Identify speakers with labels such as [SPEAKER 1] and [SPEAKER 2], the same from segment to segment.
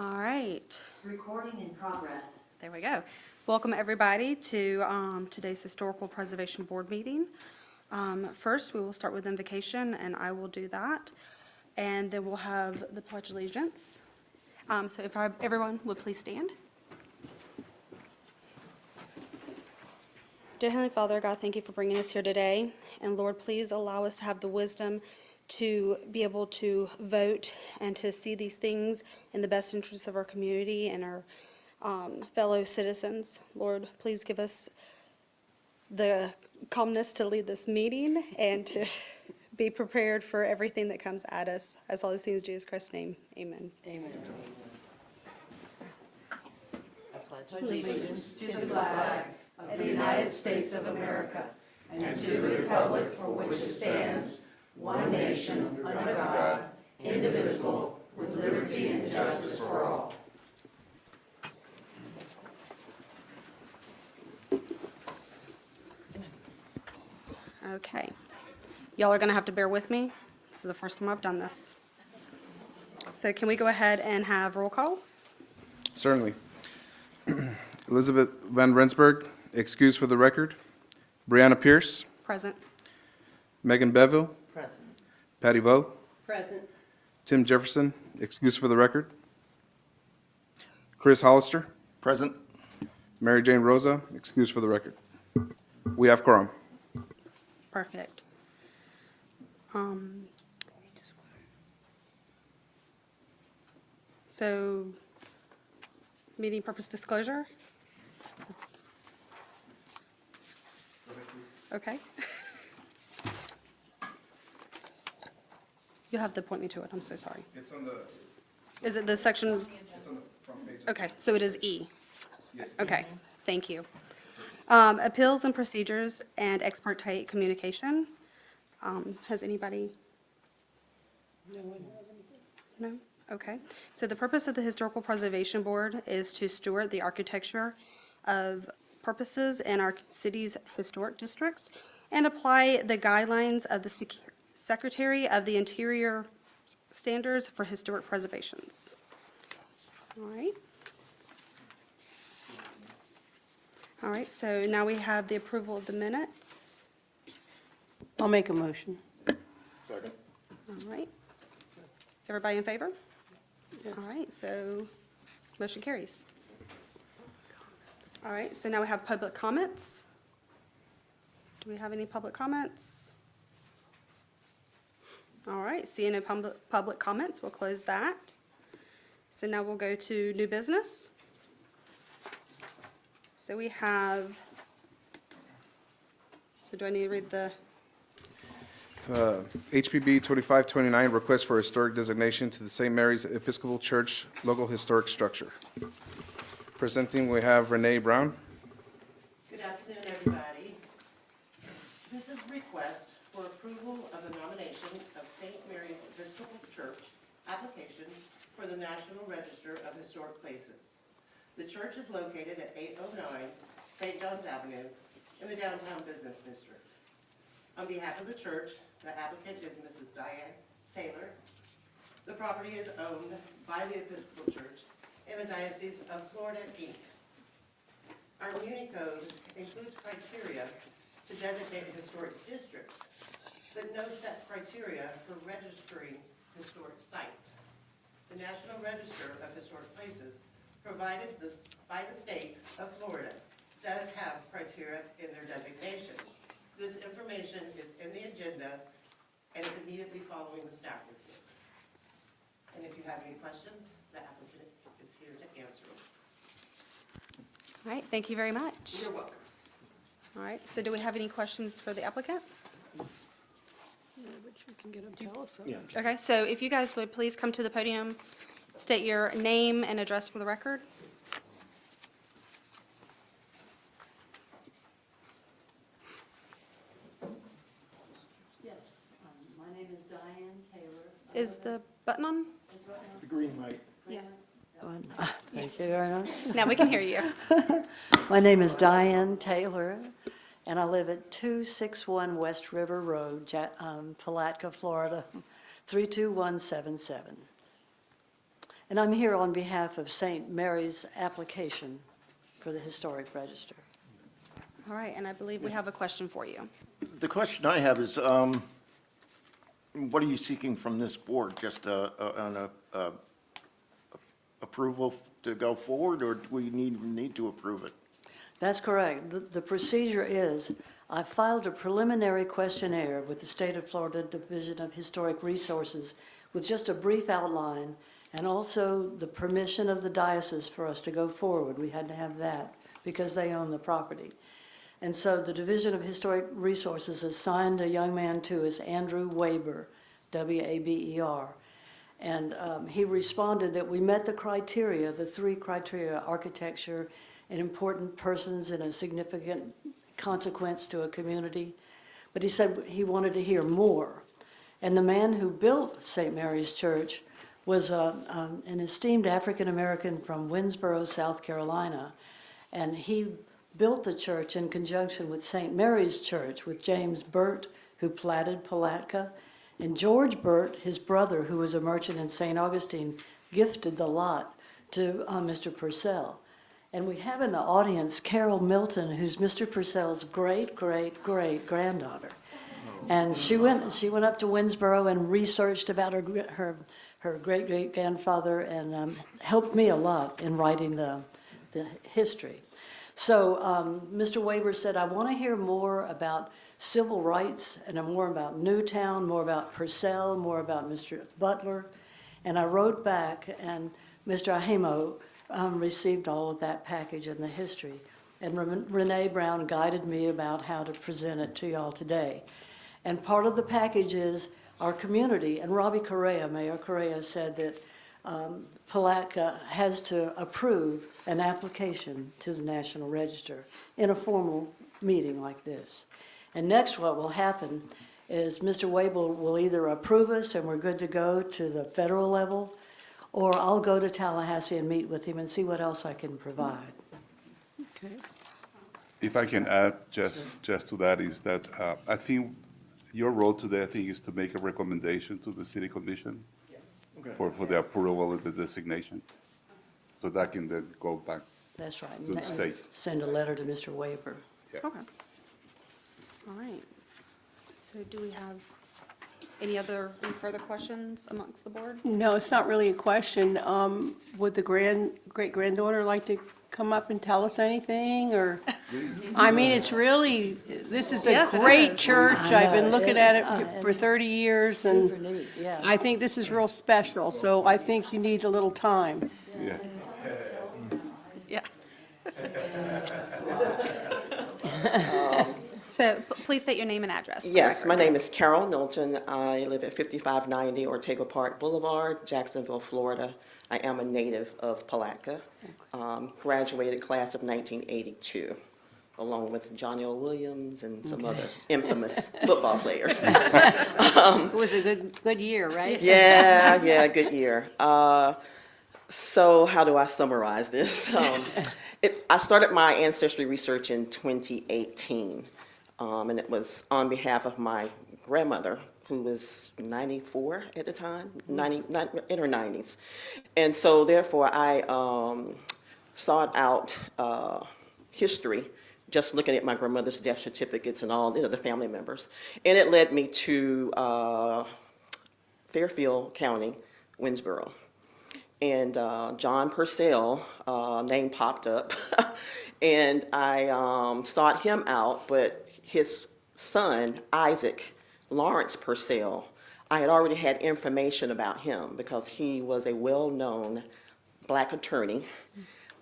[SPEAKER 1] All right,
[SPEAKER 2] Recording in progress.
[SPEAKER 1] there we go. Welcome, everybody, to today's Historical Preservation Board meeting. First, we will start with invocation, and I will do that. And then we'll have the Pledge of Allegiance. So if everyone would please stand. Dear Heavenly Father, God, thank you for bringing us here today. And Lord, please allow us to have the wisdom to be able to vote and to see these things in the best interests of our community and our fellow citizens. Lord, please give us the calmness to lead this meeting and to be prepared for everything that comes at us. As all these things in Jesus Christ's name, amen.
[SPEAKER 2] Amen. I pledge allegiance to the flag of the United States of America and to the republic for which it stands, one nation, under God, indivisible, with liberty and justice for all.
[SPEAKER 1] Okay. Y'all are going to have to bear with me. This is the first time I've done this. So can we go ahead and have roll call?
[SPEAKER 3] Certainly. Elizabeth Van Rensburg, excused for the record. Brianna Pierce,
[SPEAKER 1] Present.
[SPEAKER 3] Megan Beville,
[SPEAKER 2] Present.
[SPEAKER 3] Patty Vo,
[SPEAKER 2] Present.
[SPEAKER 3] Tim Jefferson, excused for the record. Chris Hollister,
[SPEAKER 4] Present.
[SPEAKER 3] Mary Jane Rosa, excused for the record. We have quorum.
[SPEAKER 1] Perfect. So, meeting purpose disclosure? Okay. You'll have to point me to it, I'm so sorry.
[SPEAKER 3] It's on the
[SPEAKER 1] Is it the section?
[SPEAKER 3] front page.
[SPEAKER 1] Okay, so it is E.
[SPEAKER 3] Yes.
[SPEAKER 1] Okay, thank you. Appeals and procedures and ex parte communication. Has anybody? No? Okay. So the purpose of the Historical Preservation Board is to steward the architecture of purposes in our city's historic districts and apply the guidelines of the Secretary of the Interior standards for historic preservations. All right. All right, so now we have the approval of the minutes.
[SPEAKER 2] I'll make a motion.
[SPEAKER 4] Second.
[SPEAKER 1] All right. Everybody in favor? All right, so motion carries. All right, so now we have public comments. Do we have any public comments? All right, seeing no public comments, we'll close that. So now we'll go to new business. So we have, so do I need to read the?
[SPEAKER 3] HPB 2529, request for historic designation to the St. Mary's Episcopal Church local historic structure. Presenting, we have Renee Brown.
[SPEAKER 5] Good afternoon, everybody. This is a request for approval of the nomination of St. Mary's Episcopal Church application for the National Register of Historic Places. The church is located at 809 St. John's Avenue in the downtown business district. On behalf of the church, the applicant is Mrs. Diane Taylor. The property is owned by the Episcopal Church in the Diocese of Florida, Inc. Our muni code includes criteria to designate historic districts, but no set criteria for registering historic sites. The National Register of Historic Places, provided by the state of Florida, does have criteria in their designation. This information is in the agenda, and it's immediately following the staff report. And if you have any questions, the applicant is here to answer them.
[SPEAKER 1] All right, thank you very much.
[SPEAKER 5] You're welcome.
[SPEAKER 1] All right, so do we have any questions for the applicants?
[SPEAKER 4] Yeah.
[SPEAKER 1] Okay, so if you guys would please come to the podium, state your name and address for the record.
[SPEAKER 6] Yes, my name is Diane Taylor.
[SPEAKER 1] Is the button on?
[SPEAKER 4] The green light.
[SPEAKER 1] Yes.
[SPEAKER 6] Thank you very much.
[SPEAKER 1] Now we can hear you.
[SPEAKER 6] My name is Diane Taylor, and I live at 261 West River Road, Palatka, Florida, 32177. And I'm here on behalf of St. Mary's application for the Historic Register.
[SPEAKER 1] All right, and I believe we have a question for you.
[SPEAKER 4] The question I have is, what are you seeking from this board? Just an approval to go forward, or do we need to approve it?
[SPEAKER 6] That's correct. The procedure is, I filed a preliminary questionnaire with the State of Florida Division of Historic Resources with just a brief outline and also the permission of the diocese for us to go forward. We had to have that because they own the property. And so the Division of Historic Resources assigned a young man to us, Andrew Waber, W-A-B-E-R. And he responded that we met the criteria, the 3 criteria: architecture, and important persons in a significant consequence to a community. But he said he wanted to hear more. And the man who built St. Mary's Church was an esteemed African-American from Winnsboro, South Carolina. And he built the church in conjunction with St. Mary's Church, with James Burt, who platted Palatka. And George Burt, his brother, who was a merchant in St. Augustine, gifted the lot to Mr. Purcell. And we have in the audience Carol Milton, who's Mr. Purcell's great-great-great-granddaughter. And she went up to Winnsboro and researched about her great-great-grandfather and helped me a lot in writing the history. So Mr. Waber said, I want to hear more about civil rights and more about Newtown, more about Purcell, more about Mr. Butler. And I wrote back, and Mr. Ahimo received all of that package and the history. And Renee Brown guided me about how to present it to y'all today. And part of the package is our community. And Robbie Correa, Mayor Correa, said that Palatka has to approve an application to the National Register in a formal meeting like this. And next what will happen is Mr. Wabel will either approve us and we're good to go to the federal level, or I'll go to Tallahassee and meet with him and see what else I can provide.
[SPEAKER 7] Okay. If I can add just to that, is that I think your role today, I think, is to make a recommendation to the city commission for the approval of the designation. So that can then go back.
[SPEAKER 6] That's right.
[SPEAKER 7] To the
[SPEAKER 6] And
[SPEAKER 7] state.
[SPEAKER 6] send a letter to Mr. Waber.
[SPEAKER 7] Yeah.
[SPEAKER 1] Okay. All right. So do we have any further questions amongst the board?
[SPEAKER 2] No, it's not really a question. Would the great-granddaughter like to come up and tell us anything, or? I mean, it's really, this is a
[SPEAKER 1] Yes, it
[SPEAKER 2] great
[SPEAKER 1] is.
[SPEAKER 2] church.
[SPEAKER 6] I
[SPEAKER 2] I've been
[SPEAKER 6] know.
[SPEAKER 2] looking at it for 30 years,
[SPEAKER 6] Super
[SPEAKER 2] and
[SPEAKER 6] neat, yeah.
[SPEAKER 2] I think this is real special, so I think you need a little time.
[SPEAKER 7] Yeah.
[SPEAKER 1] Yeah. So please state your name and address. for the
[SPEAKER 8] Yes, my
[SPEAKER 1] record.
[SPEAKER 8] name is Carol Milton. I live at 5590 Ortega Park Boulevard, Jacksonville, Florida. I am a native of Palatka. Graduated class of 1982, along with Johnny O. Williams and some other infamous football players.
[SPEAKER 2] It was a good year, right?
[SPEAKER 8] Yeah, good year. So how do I summarize this? I started my ancestry research in 2018, and it was on behalf of my grandmother, who was 94 at the time, in her 90s. And so therefore I sought out history, just looking at my grandmother's death certificates and all, the family members. And it led me to Fairfield County, Winnsboro. And John Purcell name popped up, and I sought him out, but his son, Isaac Lawrence Purcell, I had already had information about him because he was a well-known black attorney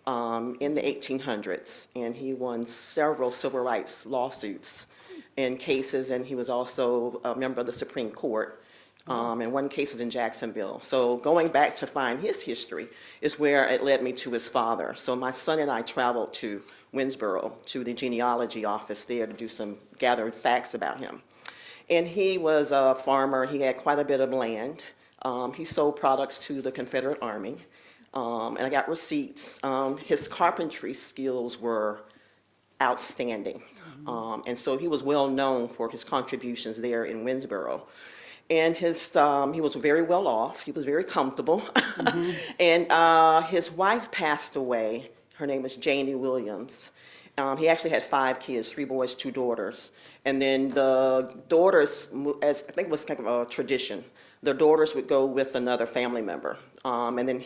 [SPEAKER 8] in the 1800s, and he won several civil rights lawsuits and cases, and he was also a member of the Supreme Court. And one case is in Jacksonville. So going back to find his history is where it led me to his father. So my son and I traveled to Winnsboro, to the genealogy office there to do some gathered facts about him. And he was a farmer. He had quite a bit of land. He sold products to the Confederate Army. And I got receipts. His carpentry skills were outstanding. And so he was well known for his contributions there in Winnsboro. And he was very well off. He was very comfortable. And his wife passed away. Her name was Janie Williams. He actually had 5 kids, 3 boys, 2 daughters. And then the daughters, as I think it was kind of a tradition, the daughters would go with another family member. And then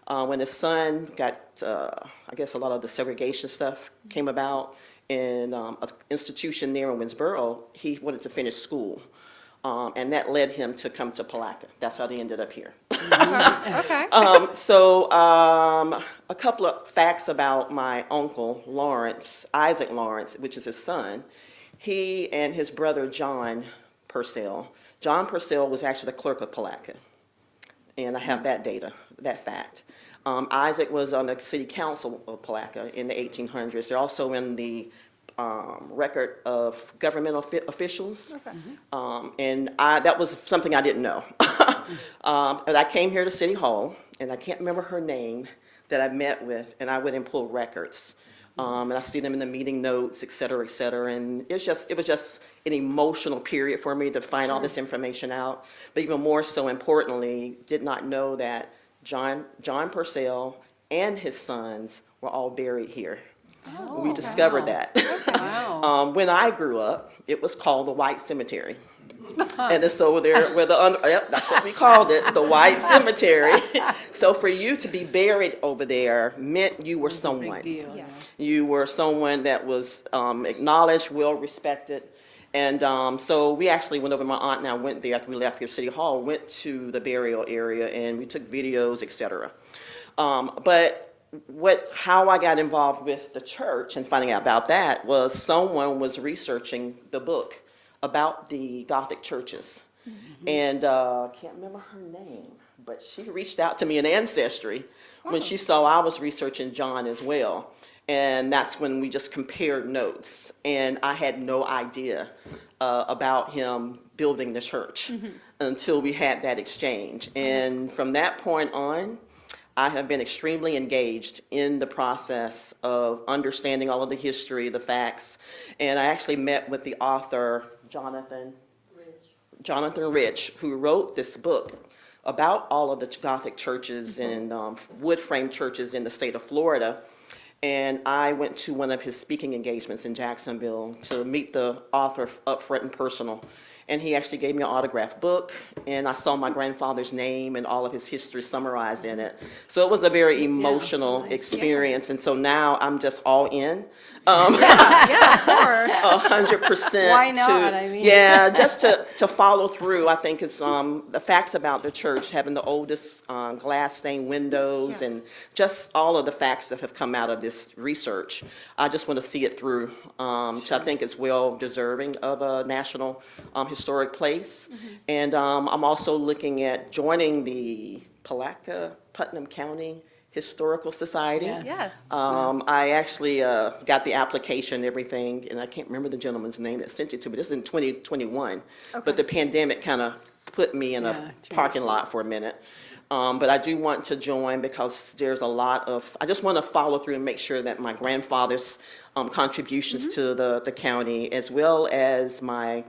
[SPEAKER 8] when his son got, I guess a lot of the segregation stuff came about in an institution there in Winsboro, he wanted to finish school. And that led him to come to Palatka. That's how they ended up here.
[SPEAKER 1] Okay.
[SPEAKER 8] A couple of facts about my uncle, Lawrence, Isaac Lawrence, which is his son. He and his brother, John Purcell. John Purcell was actually the clerk of Palatka. And I have that data, that fact. Isaac was on the city council of Palatka in the 1800s. They're also in the record of government officials. And that was something I didn't know. But I came here to City Hall, and I can't remember her name that I met with, and I went and pulled records. And I see them in the meeting notes, et cetera, and it was just an emotional period for me to find all this information out. But even more so importantly, did not know that John Purcell and his sons were all buried here. We discovered that.
[SPEAKER 2] Wow.
[SPEAKER 8] When I grew up, it was called the White Cemetery. And it's over there where yep, that's what we called it, the White Cemetery. So for you to be buried over there meant you were someone.
[SPEAKER 1] Yes.
[SPEAKER 8] You were someone that was acknowledged, well respected. And so we actually went over, my aunt and I went there after we left here City Hall, went to the burial area, and we took videos, et cetera. But how I got involved with the church and finding out about that was someone was researching the book about the Gothic churches. And can't remember her name, but she reached out to me in Ancestry when she saw I was researching John as well. And that's when we just compared notes. And I had no idea about him building the church until we had that exchange. And from that point on, I have been extremely engaged in the process of understanding all of the history, the facts. And I actually met with the author, Jonathan Rich, who wrote this book about all of the Gothic churches and wood frame churches in the state of Florida. And I went to one of his speaking engagements in Jacksonville to meet the author up front and personal. And he actually gave me an autographed book, and I saw my grandfather's name and all of his history summarized in it. So it was a very emotional experience, and so now I'm just all in.
[SPEAKER 1] Yeah, of course.
[SPEAKER 8] 100%.
[SPEAKER 2] Why not? I mean.
[SPEAKER 8] Yeah, just to follow through. I think it's the facts about the church, having the oldest glass stained windows,
[SPEAKER 1] Yes.
[SPEAKER 8] and just all of the facts that have come out of this research. I just want to see it through. So I think it's well deserving of a national historic place. And I'm also looking at joining the Palatka, Putnam County Historical Society.
[SPEAKER 2] Yeah.
[SPEAKER 1] Yes.
[SPEAKER 8] I actually got the application and everything, and I can't remember the gentleman's name that sent it to me. This is in 2021. But the pandemic kind of put me in a parking lot for a minute. But I do want to join because there's a lot of, I just want to follow through and make sure that my grandfather's contributions to the county, as well as my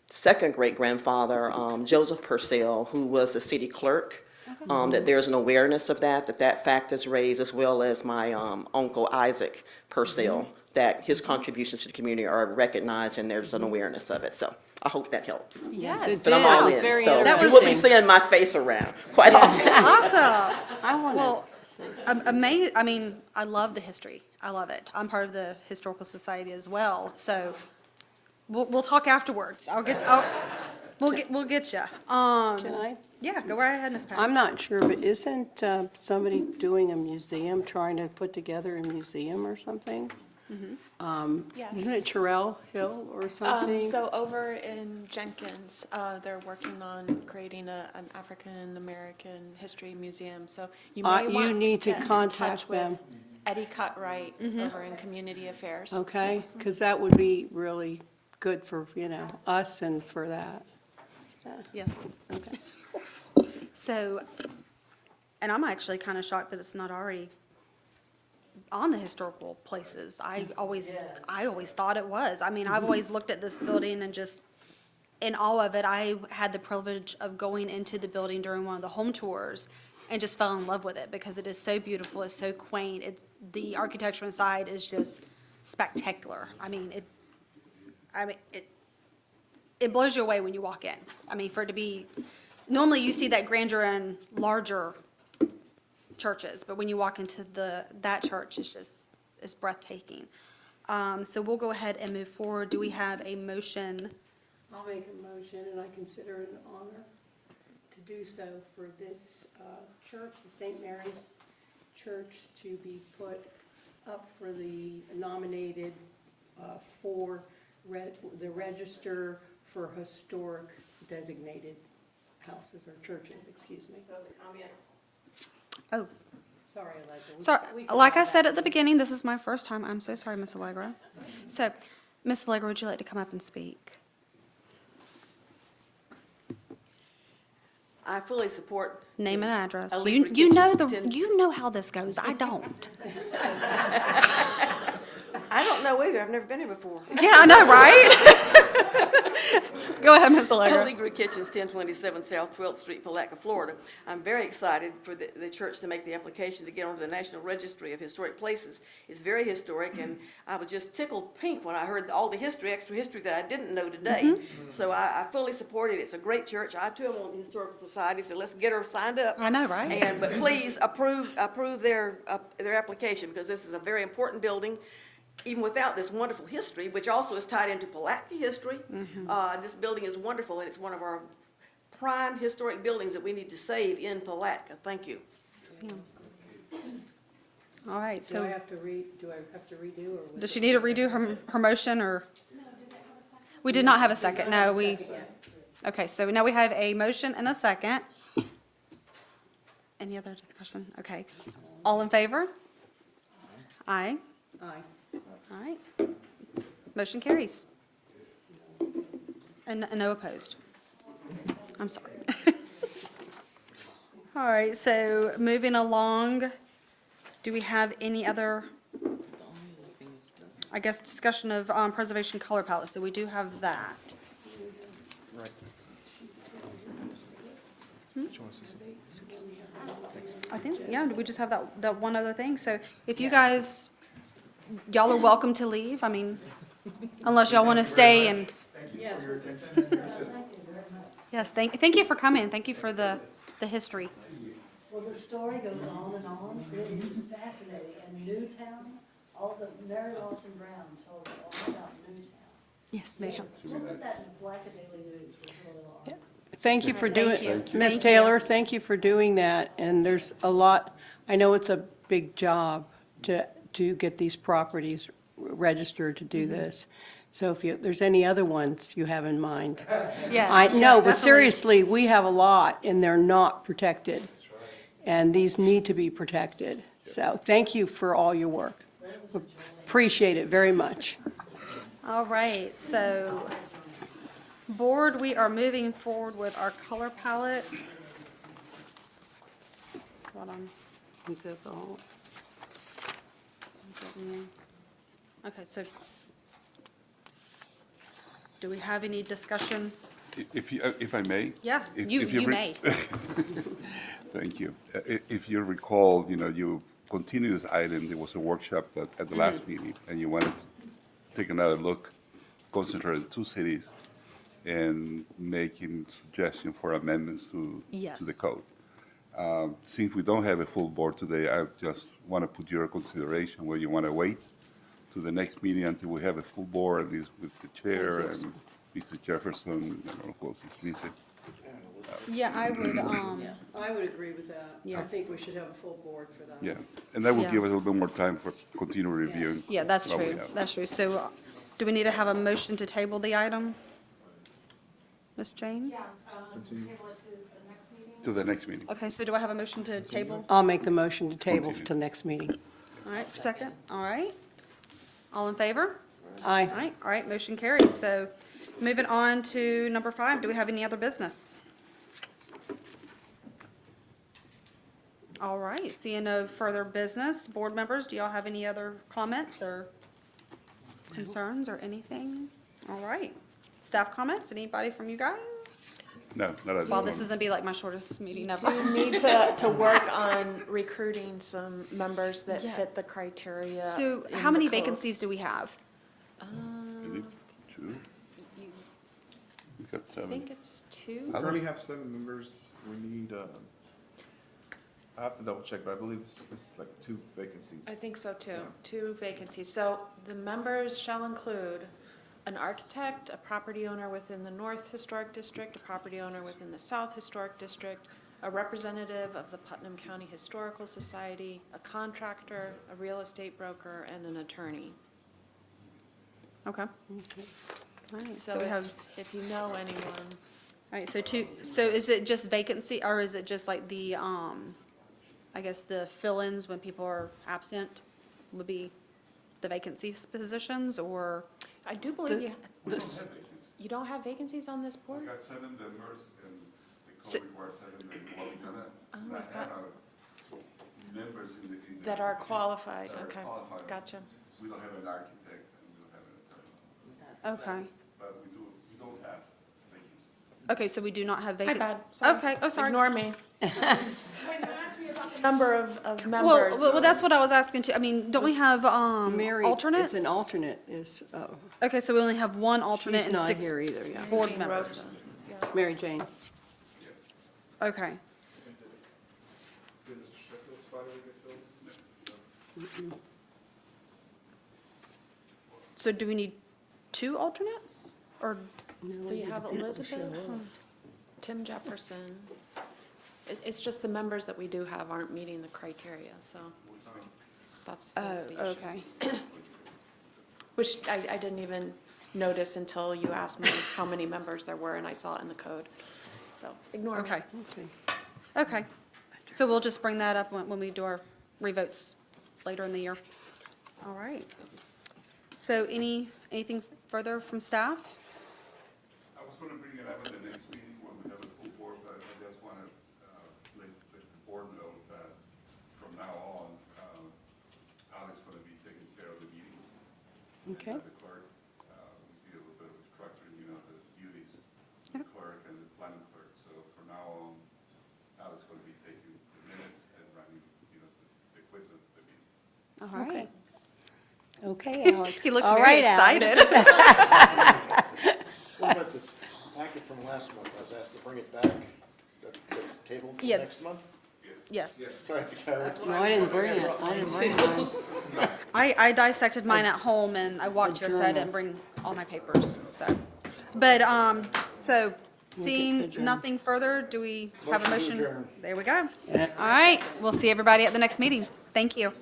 [SPEAKER 8] second great-grandfather, Joseph Purcell, who was the city clerk, that there's an awareness of that fact is raised, as well as my uncle Isaac Purcell, that his contributions to the community are recognized and there's an awareness of it. So I hope that helps.
[SPEAKER 2] Yes, it
[SPEAKER 8] But I'm all
[SPEAKER 2] is.
[SPEAKER 8] in.
[SPEAKER 2] Very
[SPEAKER 8] So
[SPEAKER 2] interesting.
[SPEAKER 8] you will be seeing my face around quite often.
[SPEAKER 1] Awesome.
[SPEAKER 2] I want
[SPEAKER 1] Well,
[SPEAKER 2] to.
[SPEAKER 1] amazing. I mean, I love the history. I love it. I'm part of the Historical Society as well, so we'll talk afterwards. We'll get you.
[SPEAKER 2] Can I?
[SPEAKER 1] Yeah, go right ahead, Ms. Pat.
[SPEAKER 2] I'm not sure, but isn't somebody doing a museum, trying to put together a museum or something?
[SPEAKER 9] Yes.
[SPEAKER 2] Isn't it Terrell Hill or something?
[SPEAKER 9] So over in Jenkins, they're working on creating an African-American history museum. So you may
[SPEAKER 2] You
[SPEAKER 9] want
[SPEAKER 2] need to
[SPEAKER 9] get in
[SPEAKER 2] contact
[SPEAKER 9] touch with
[SPEAKER 2] them.
[SPEAKER 9] Eddie Cutright over in Community Affairs.
[SPEAKER 2] Okay,
[SPEAKER 9] Yes.
[SPEAKER 2] because that would be really good for, us and for that.
[SPEAKER 1] Yes.
[SPEAKER 2] Okay.
[SPEAKER 1] So, and I'm actually kind of shocked that it's not already on the historical places. I always thought it was. I mean, I've always looked at this building and just, in all of it, I had the privilege of going into the building during one of the home tours and just fell in love with it because it is so beautiful, it's so quaint. The architecture inside is just spectacular. It blows you away when you walk in. I mean, for it to be, normally you see that grandeur in larger churches, but when you walk into that church, it's breathtaking. So we'll go ahead and move forward. Do we have a motion?
[SPEAKER 10] I'll make a motion, and I consider it an honor to do so for this church, the St. Mary's Church, to be put up for the nominated for the register for historic designated houses or churches, excuse me.
[SPEAKER 1] Oh,
[SPEAKER 10] Sorry, Allegra.
[SPEAKER 1] sorry.
[SPEAKER 10] We
[SPEAKER 1] Like I
[SPEAKER 10] forgot
[SPEAKER 1] said
[SPEAKER 10] about
[SPEAKER 1] at the beginning, this is my first time. I'm so sorry, Miss Allegra. So, Miss Allegra, would you like to come up and speak?
[SPEAKER 11] I fully support.
[SPEAKER 1] Name and
[SPEAKER 11] this.
[SPEAKER 1] address.
[SPEAKER 11] Allegra
[SPEAKER 1] You know
[SPEAKER 11] Kitchens,
[SPEAKER 1] you know how this goes. I don't.
[SPEAKER 11] I don't know either, I've never been here before.
[SPEAKER 1] Yeah, I know, right? Go ahead, Miss Allegra.
[SPEAKER 11] Allegra Kitchens, 1027 South 12th Street, Palatka, Florida. I'm very excited for the church to make the application to get onto the National Registry of Historic Places. It's very historic, and I was just tickled pink when I heard all the extra history that I didn't know today. So I fully support it. It's a great church. I too am on the Historical Society, so let's get her signed up.
[SPEAKER 1] I know, right?
[SPEAKER 11] But please approve their application, because this is a very important building. Even without this wonderful history, which also is tied into Palatka history, this building is wonderful, and it's one of our prime historic buildings that we need to save in Palatka. Thank you.
[SPEAKER 1] All right,
[SPEAKER 10] Do I
[SPEAKER 1] so
[SPEAKER 10] have to redo, or? was
[SPEAKER 1] does
[SPEAKER 10] it-
[SPEAKER 1] she need to redo her motion, or? We did not have a second, no, we, okay, so now we have a motion and a second. Any other discussion? Okay. All in favor? Aye.
[SPEAKER 10] Aye.
[SPEAKER 1] All right. Motion carries. And no opposed. I'm sorry. All right, so moving along, do we have any other, I guess, discussion of preservation color palette? So we do have that. I think, yeah, we just have that one other thing. So if you guys, y'all are welcome to leave. I mean, unless y'all want to stay and. Yes, thank you for coming. Thank you for the history.
[SPEAKER 6] Well, the story goes on and on. It is fascinating. And Newtown, all the Mary Lawson Brown told all about Newtown.
[SPEAKER 1] Yes, ma'am.
[SPEAKER 6] Look at that in Blackadilly News. We'll put it on.
[SPEAKER 10] Thank you for
[SPEAKER 1] Thank you.
[SPEAKER 10] doing, Ms.
[SPEAKER 1] Thank
[SPEAKER 10] Taylor,
[SPEAKER 1] you.
[SPEAKER 10] thank you for doing that. And there's a lot, I know it's a big job to get these properties registered to do this. So if there's any other ones you have in mind.
[SPEAKER 1] Yes.
[SPEAKER 10] I
[SPEAKER 1] yes,
[SPEAKER 10] know, but
[SPEAKER 1] definitely.
[SPEAKER 10] seriously, we have a lot and they're not protected. And these need to be protected. So thank you for all your work. Appreciate it very much.
[SPEAKER 1] All right, so, board, we are moving forward with our color palette. Hold on. Okay, so, do we have any discussion?
[SPEAKER 7] If I may?
[SPEAKER 1] Yeah,
[SPEAKER 7] If-
[SPEAKER 1] you
[SPEAKER 7] if
[SPEAKER 1] you
[SPEAKER 7] re-
[SPEAKER 1] may.
[SPEAKER 7] Thank you. If you recall, you continued this item, there was a workshop at the last meeting, and you wanted to take another look, concentrate on two cities, and making suggestions for amendments to
[SPEAKER 1] Yes.
[SPEAKER 7] the code. Since we don't have a full board today, I just want to put your consideration whether you want to wait to the next meeting until we have a full board, at least with the chair and Mr. Jefferson, who else is missing.
[SPEAKER 1] Yeah, I would,
[SPEAKER 10] I would agree with that. I
[SPEAKER 1] Yes.
[SPEAKER 10] think we should have a full board for that.
[SPEAKER 7] Yeah, and that will
[SPEAKER 1] Yeah.
[SPEAKER 7] give us a little bit more time for continued reviewing.
[SPEAKER 1] yeah, that's
[SPEAKER 7] what we
[SPEAKER 1] true,
[SPEAKER 7] have.
[SPEAKER 1] that's true. So, do we need to have a motion to table the item? Ms. Jane?
[SPEAKER 9] Yeah, table it to the next meeting.
[SPEAKER 7] To the next meeting.
[SPEAKER 1] Okay, so do I have a motion to table?
[SPEAKER 10] I'll make the motion to table
[SPEAKER 7] Continue.
[SPEAKER 10] to next meeting.
[SPEAKER 1] All right, second, all right. All in favor?
[SPEAKER 10] Aye.
[SPEAKER 1] All right, motion carries. So moving on to number 5, do we have any other business? All right, seeing no further business, board members, do y'all have any other comments or concerns or anything? All right, Staff comments, anybody from you guys?
[SPEAKER 7] No, not at
[SPEAKER 1] Well,
[SPEAKER 7] this
[SPEAKER 1] this is
[SPEAKER 7] moment.
[SPEAKER 1] gonna be like my shortest meeting
[SPEAKER 9] Do
[SPEAKER 1] ever.
[SPEAKER 9] need to work on recruiting some members that
[SPEAKER 1] Yes.
[SPEAKER 9] fit the criteria.
[SPEAKER 1] So
[SPEAKER 9] in
[SPEAKER 1] how
[SPEAKER 9] the
[SPEAKER 1] many
[SPEAKER 9] code.
[SPEAKER 1] vacancies do we have?
[SPEAKER 7] Maybe two?
[SPEAKER 9] You-
[SPEAKER 7] We got
[SPEAKER 9] I
[SPEAKER 7] seven.
[SPEAKER 9] think it's two.
[SPEAKER 3] We currently have 7 members. We need, I have to double check, but I believe it's like 2 vacancies.
[SPEAKER 9] I think so too,
[SPEAKER 3] Yeah.
[SPEAKER 9] 2 vacancies. So the members shall include an architect, a property owner within the North Historic District, a property owner within the South Historic District, a representative of the Putnam County Historical Society, a contractor, a real estate broker, and an attorney.
[SPEAKER 1] Okay. All right,
[SPEAKER 9] So
[SPEAKER 1] so we have,
[SPEAKER 9] if you know anyone,
[SPEAKER 1] all right, so 2, so is it just vacancy, or is it just like the, I guess the fill-ins when people are absent would be the vacancy positions, or?
[SPEAKER 9] I do believe you,
[SPEAKER 7] We don't have vacancies.
[SPEAKER 9] you don't have vacancies on this board?
[SPEAKER 7] We got 7 members, and the
[SPEAKER 1] So-
[SPEAKER 7] code requires 7, and well, we're gonna
[SPEAKER 9] Oh,
[SPEAKER 7] not
[SPEAKER 9] I
[SPEAKER 7] have
[SPEAKER 9] thought-
[SPEAKER 7] our members in the.
[SPEAKER 9] That are qualified,
[SPEAKER 7] that are
[SPEAKER 9] okay,
[SPEAKER 7] qualified.
[SPEAKER 9] gotcha.
[SPEAKER 7] We don't have an architect, and we don't have an attorney,
[SPEAKER 1] Okay.
[SPEAKER 7] but we don't have vacancies.
[SPEAKER 1] Okay, so we do not have
[SPEAKER 9] My
[SPEAKER 1] vacant.
[SPEAKER 9] bad, sorry.
[SPEAKER 1] Okay, oh, sorry.
[SPEAKER 9] Ignore me. When you asked me about the number of
[SPEAKER 1] Well,
[SPEAKER 9] members.
[SPEAKER 1] well, that's what I was asking too. I mean, don't we have,
[SPEAKER 10] Mary
[SPEAKER 1] alternates?
[SPEAKER 10] is an alternate, is,
[SPEAKER 1] Okay, so we only have 1 alternate
[SPEAKER 10] she's
[SPEAKER 1] and
[SPEAKER 10] not
[SPEAKER 1] 6
[SPEAKER 10] here either, yeah.
[SPEAKER 1] board
[SPEAKER 9] Jane
[SPEAKER 1] members.
[SPEAKER 9] Rosa.
[SPEAKER 10] Mary Jane.
[SPEAKER 1] Okay.
[SPEAKER 3] Did Mr. Sheffield's spot ever get filled?
[SPEAKER 1] So do we need 2 alternates? Or,
[SPEAKER 10] No,
[SPEAKER 9] So
[SPEAKER 10] we
[SPEAKER 9] you
[SPEAKER 10] need
[SPEAKER 9] have
[SPEAKER 10] the people to
[SPEAKER 9] Elizabeth,
[SPEAKER 10] show up.
[SPEAKER 9] Tim Jefferson. It's just the members that we do have aren't meeting the criteria, so that's the issue.
[SPEAKER 1] okay.
[SPEAKER 9] Which I didn't even notice until you asked me how many members there were, and I saw it in the code. So ignore me.
[SPEAKER 1] Okay,
[SPEAKER 10] Okay.
[SPEAKER 1] okay. So we'll just bring that up when we do our revotes later in the year. All right. So anything further from staff?
[SPEAKER 7] I was gonna bring it up in the next meeting when we have a full board, but I just wanna, let the board know that from now on, Ali's gonna be taking care of the meetings.
[SPEAKER 10] Okay.
[SPEAKER 7] And the clerk, we see a little bit of structuring, the duties, the clerk and the planning clerk. So from now on, Ali's gonna be taking the minutes and running, the equipment, the meeting.
[SPEAKER 1] All right.
[SPEAKER 10] Okay, Alex.
[SPEAKER 1] He looks
[SPEAKER 10] All
[SPEAKER 1] very
[SPEAKER 10] right, Alex.
[SPEAKER 1] excited.
[SPEAKER 12] What about the packet from last month? I was asked to bring it back. That's tabled for
[SPEAKER 1] Yeah.
[SPEAKER 12] next month?
[SPEAKER 1] Yes.
[SPEAKER 12] Sorry, I think I was-
[SPEAKER 10] No, I didn't bring it. I didn't bring mine.
[SPEAKER 1] I dissected mine at home and I walked here, so I didn't
[SPEAKER 10] Journals.
[SPEAKER 1] bring all my papers, so. But, so seeing
[SPEAKER 10] adjourn.
[SPEAKER 1] nothing further, do we have a
[SPEAKER 12] Motion to
[SPEAKER 1] motion?
[SPEAKER 12] adjourn.
[SPEAKER 1] There we go.
[SPEAKER 10] Yeah.
[SPEAKER 1] All right, we'll see everybody at the next meeting. Thank you.